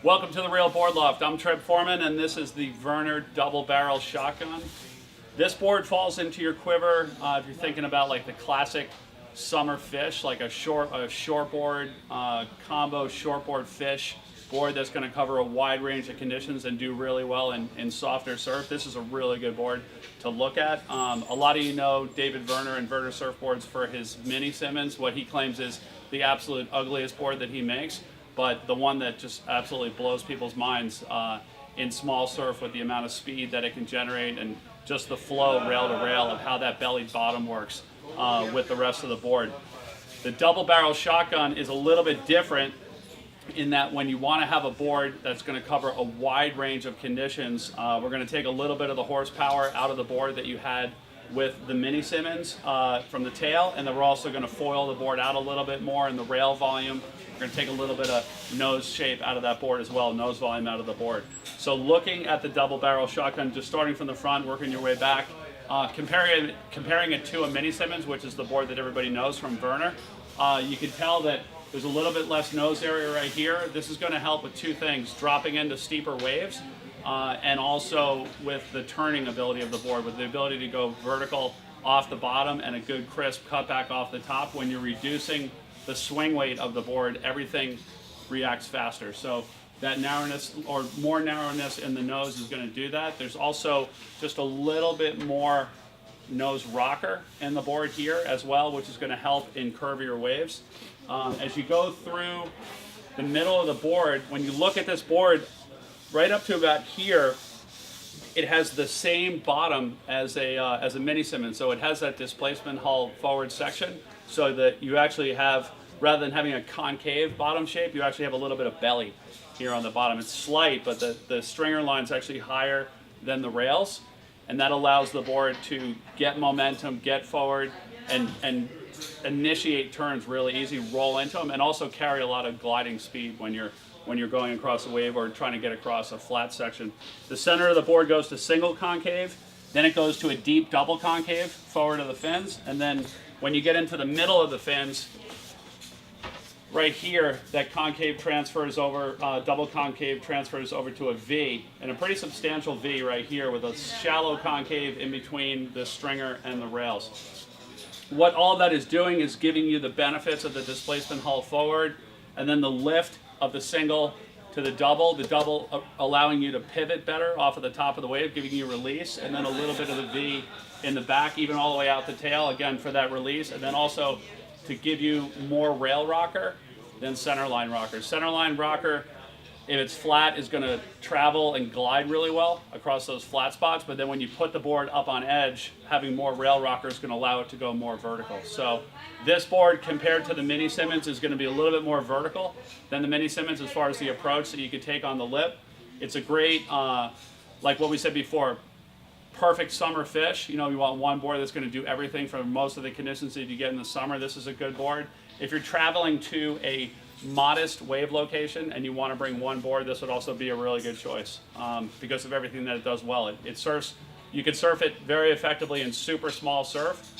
Welcome to the Real Board Loft. I'm Trip Foreman, and this is the Vernor double barrel shotgun. This board falls into your quiver if you're thinking about like the classic summer fish, like a shortboard combo shortboard fish board that's going to cover a wide range of conditions and do really well in softer surf. This is a really good board to look at. A lot of you know David Vernor and Vernor Surfboards for his mini Simmons. What he claims is the absolute ugliest board that he makes, but the one that just absolutely blows people's minds in small surf with the amount of speed that it can generate and just the flow rail to rail of how that bellied bottom works with the rest of the board. The double barrel shotgun is a little bit different in that when you want to have a board that's going to cover a wide range of conditions, we're going to take a little bit of the horsepower out of the board that you had with the mini Simmons from the tail, and then we're also going to foil the board out a little bit more in the rail volume. We're going to take a little bit of nose shape out of that board as well, nose volume out of the board. So looking at the double barrel shotgun, just starting from the front, working your way back, comparing it to a mini Simmons, which is the board that everybody knows from Vernor, you can tell that there's a little bit less nose area right here. This is going to help with two things: dropping into steeper waves, and also with the turning ability of the board, with the ability to go vertical off the bottom and a good crisp cutback off the top. When you're reducing the swing weight of the board, everything reacts faster. So that narrowness or more narrowness in the nose is going to do that. There's also just a little bit more nose rocker in the board here as well, which is going to help in curvier waves. As you go through the middle of the board, when you look at this board, right up to about here, it has the same bottom as a mini Simmons. So it has that displacement hull forward section, so that you actually have, rather than having a concave bottom shape, you actually have a little bit of belly here on the bottom. It's slight, but the stringer line is actually higher than the rails, and that allows the board to get momentum, get forward, and initiate turns really easy, roll into them, and also carry a lot of gliding speed when you're going across a wave or trying to get across a flat section. The center of the board goes to single concave, then it goes to a deep double concave forward of the fins, and then when you get into the middle of the fins, right here, that concave transfers over, double concave transfers over to a V, and a pretty substantial V right here with a shallow concave in between the stringer and the rails. What all that is doing is giving you the benefits of the displacement hull forward, and then the lift of the single to the double allowing you to pivot better off of the top of the wave, giving you release, and then a little bit of the V in the back, even all the way out the tail, again for that release, and then also to give you more rail rocker than centerline rocker. Centerline rocker, if it's flat, is going to travel and glide really well across those flat spots, but then when you put the board up on edge, having more rail rocker is going to allow it to go more vertical. So this board, compared to the mini Simmons, is going to be a little bit more vertical than the mini Simmons as far as the approach that you could take on the lip. It's a great, like what we said before, perfect summer fish. You know, you want one board that's going to do everything for most of the conditions that you get in the summer. This is a good board. If you're traveling to a modest wave location and you want to bring one board, this would also be a really good choice because of everything that it does well. It surfs. You can surf it very effectively in super small surf,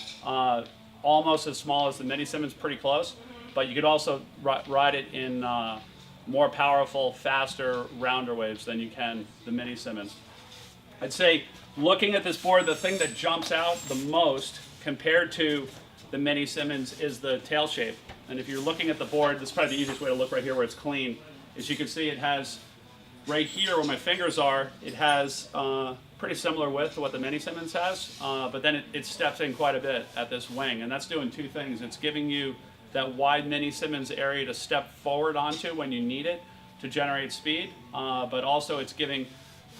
almost as small as the mini Simmons, pretty close. But you could also ride it in more powerful, faster, rounder waves than you can the mini Simmons. I'd say, looking at this board, the thing that jumps out the most compared to the mini Simmons is the tail shape. And if you're looking at the board, this is probably the easiest way to look right here where it's clean. As you can see, it has, right here where my fingers are, it has pretty similar width to what the mini Simmons has, but then it steps in quite a bit at this wing, and that's doing two things. It's giving you that wide mini Simmons area to step forward onto when you need it to generate speed, but also it's giving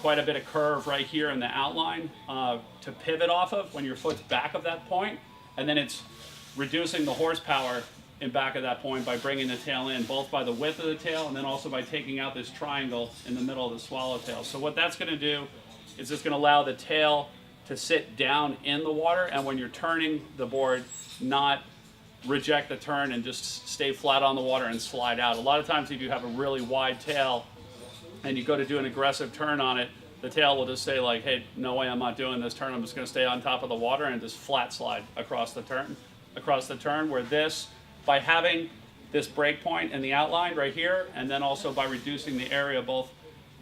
quite a bit of curve right here in the outline to pivot off of when your foot's back of that point, and then it's reducing the horsepower in back of that point by bringing the tail in, both by the width of the tail and then also by taking out this triangle in the middle of the swallowtail. So what that's going to do is it's going to allow the tail to sit down in the water, and when you're turning the board, not reject the turn and just stay flat on the water and slide out. A lot of times if you have a really wide tail and you go to do an aggressive turn on it, the tail will just say like, hey, no way, I'm not doing this turn, I'm just going to stay on top of the water and just flat slide across the turn, where this, by having this break point in the outline right here, and then also by reducing the area both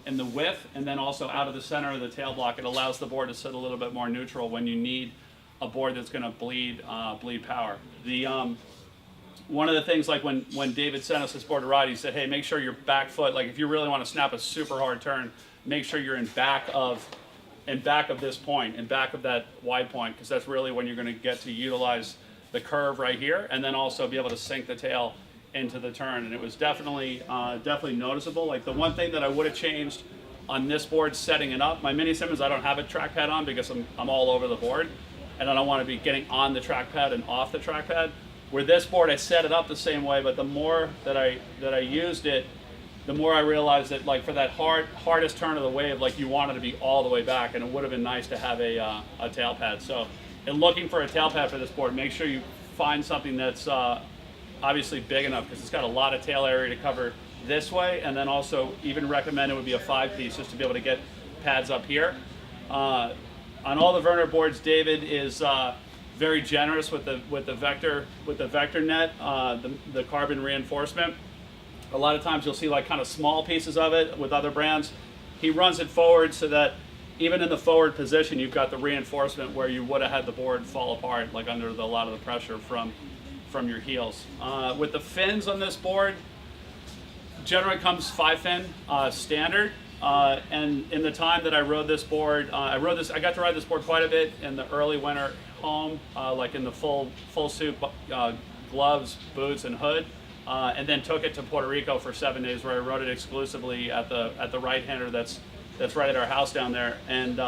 in the width and then also out of the center of the tail block, it allows the board to sit a little bit more neutral when you need a board that's going to bleed power. One of the things, like when David sent us this board to ride, he said, hey, make sure your back foot, like if you really want to snap a super hard turn, make sure you're in back of this point, in back of that wide point, because that's really when you're going to get to utilize the curve right here, and then also be able to sink the tail into the turn. And it was definitely noticeable. Like the one thing that I would have changed on this board, setting it up, my mini Simmons, I don't have a trackpad on because I'm all over the board, and I don't want to be getting on the trackpad and off the trackpad. Where this board, I set it up the same way, but the more that I used it, the more I realized that, like for that hardest turn of the wave, like you wanted to be all the way back, and it would have been nice to have a tail pad. So, in looking for a tail pad for this board, make sure you find something that's obviously big enough, because it's got a lot of tail area to cover this way, and then also even recommend it would be a 5-piece just to be able to get pads up here. On all the Vernor boards, David is very generous with the vector net, the carbon reinforcement. A lot of times you'll see like kind of small pieces of it with other brands. He runs it forward so that even in the forward position, you've got the reinforcement where you would have had the board fall apart, like under a lot of the pressure from your heels. With the fins on this board, generally comes 5-fin standard. And in the time that I rode this board, I got to ride this board quite a bit in the early winter home, like in the full suit, gloves, boots, and hood, and then took it to Puerto Rico for 7 days, where I rode it exclusively at the right-hander that's right at our house down there. And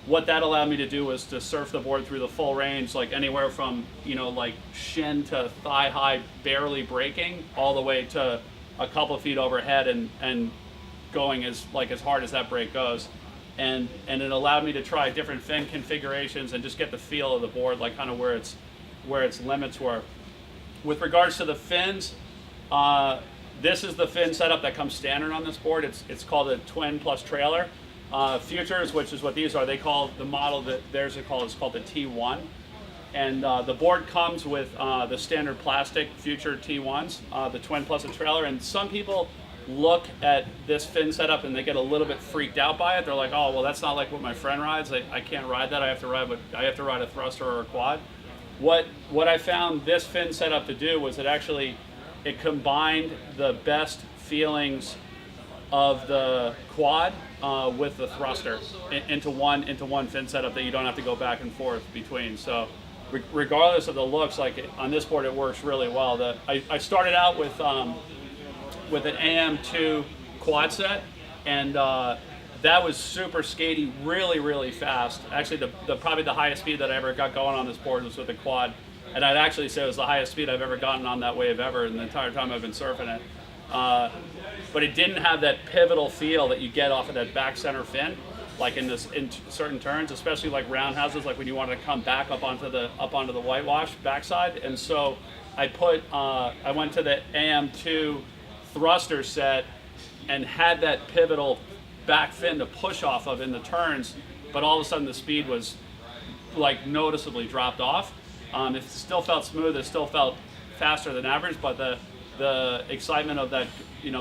what that allowed me to do was to surf the board through the full range, like anywhere from like shin to thigh high, barely braking, all the way to a couple of feet overhead and going as hard as that brake goes. And it allowed me to try different fin configurations and just get the feel of the board, like kind of where its limits were. With regards to the fins, this is the fin setup that comes standard on this board. It's called a twin plus trailer. Futures, which is what these are, they call the model that theirs is called the T1. And the board comes with the standard plastic Future T1s, the twin plus a trailer. And some people look at this fin setup and they get a little bit freaked out by it. They're like, oh, well, that's not like what my friend rides. I can't ride that. I have to ride a thruster or a quad. What I found this fin setup to do was it combined the best feelings of the quad with the thruster into one fin setup that you don't have to go back and forth between. So regardless of the looks, like on this board, it works really well. I started out with an AM2 quad set, and that was super skatey, really, really fast. Actually, probably the highest speed that I ever got going on this board was with a quad, and I'd actually say it was the highest speed I've ever gotten on that wave ever in the entire time I've been surfing it. But it didn't have that pivotal feel that you get off of that back center fin, like in certain turns, especially like roundhouses, like when you want to come back up onto the whitewash backside. And so I went to the AM2 thruster set and had that pivotal back fin to push off of in the turns, but all of a sudden the speed was like noticeably dropped off. It still felt smooth, it still felt faster than average, but the excitement of that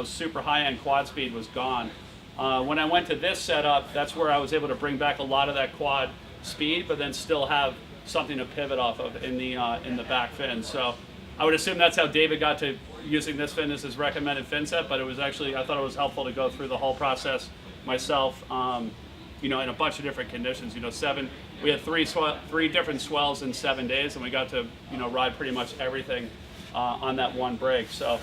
super high-end quad speed was gone. When I went to this setup, that's where I was able to bring back a lot of that quad speed, but then still have something to pivot off of in the back fin. So I would assume that's how David got to using this fin as his recommended fin set, but it was actually, I thought it was helpful to go through the whole process myself, in a bunch of different conditions. We had three different swells in 7 days, and we got to, ride pretty much everything on that one break. So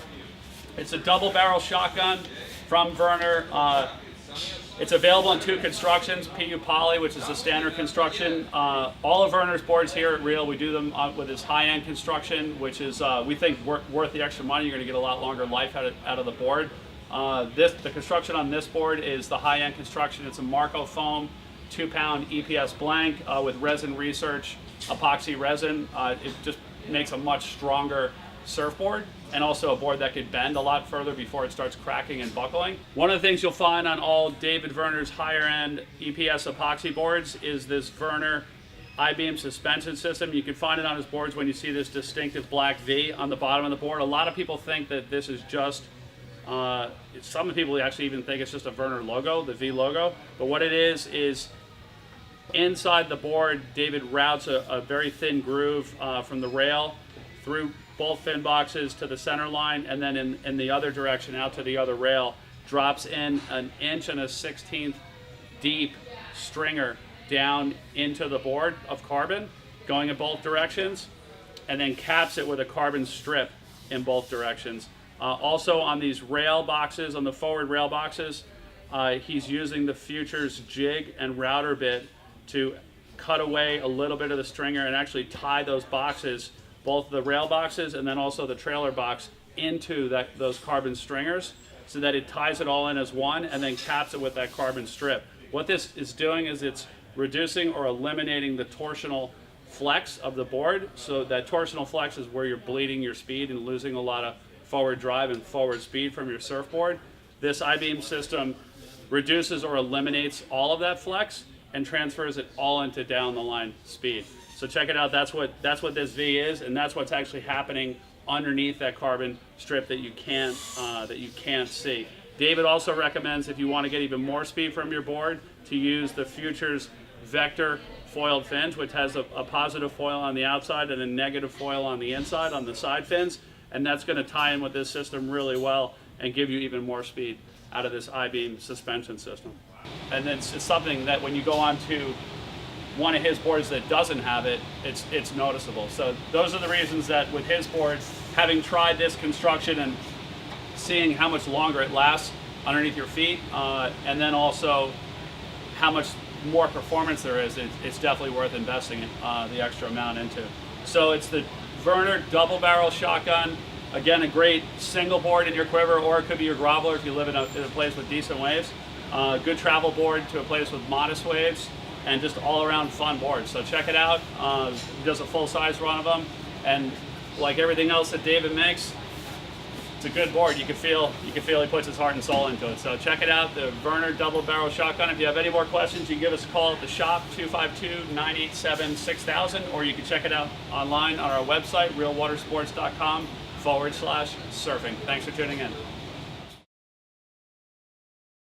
it's a double barrel shotgun from Vernor. It's available in 2 constructions, PU Poly, which is the standard construction. All of Vernor's boards here at Reel, we do them with this high-end construction, which is, we think, worth the extra money. You're going to get a lot longer life out of the board. The construction on this board is the high-end construction. It's a Marco foam, 2-pound EPS blank with resin research, epoxy resin. It just makes a much stronger surfboard, and also a board that could bend a lot further before it starts cracking and buckling. One of the things you'll find on all David Vernor's higher end EPS epoxy boards is this Vernor I-beam suspension system. You can find it on his boards when you see this distinctive black V on the bottom of the board. A lot of people think that this is just, some people actually even think it's just a Vernor logo, the V logo. But what it is inside the board, David routes a very thin groove from the rail through both fin boxes to the center line, and then in the other direction out to the other rail, drops in 1 1/16 deep stringer down into the board of carbon going in both directions, and then caps it with a carbon strip in both directions. Also on these rail boxes, on the forward rail boxes, he's using the Futures jig and router bit to cut away a little bit of the stringer and actually tie those boxes, both the rail boxes and then also the trailer box, into those carbon stringers, so that it ties it all in as one and then caps it with that carbon strip. What this is doing is it's reducing or eliminating the torsional flex of the board. So that torsional flex is where you're bleeding your speed and losing a lot of forward drive and forward speed from your surfboard. This I-beam system reduces or eliminates all of that flex and transfers it all into down the line speed. So check it out, that's what this V is, and that's what's actually happening underneath that carbon strip that you can't see. David also recommends, if you want to get even more speed from your board, to use the Futures Vector foiled fins, which has a positive foil on the outside and a negative foil on the inside, on the side fins, and that's going to tie in with this system really well and give you even more speed out of this I-beam suspension system. And then it's something that when you go on to one of his boards that doesn't have it, it's noticeable. So those are the reasons that with his boards, having tried this construction and seeing how much longer it lasts underneath your feet, and then also how much more performance there is, it's definitely worth investing the extra amount into. So it's the Vernor double barrel shotgun. Again, a great single board in your quiver, or it could be your groveler if you live in a place with decent waves. Good travel board to a place with modest waves, and just all around fun board. So check it out. He does a full size run of them, and like everything else that David makes, it's a good board. You can feel he puts his heart and soul into it. So check it out, the Vernor double barrel shotgun. If you have any more questions, you can give us a call at the shop, 252-987-6000, or you can check it out online on our website, realwatersports.com/surfing. Thanks for tuning in.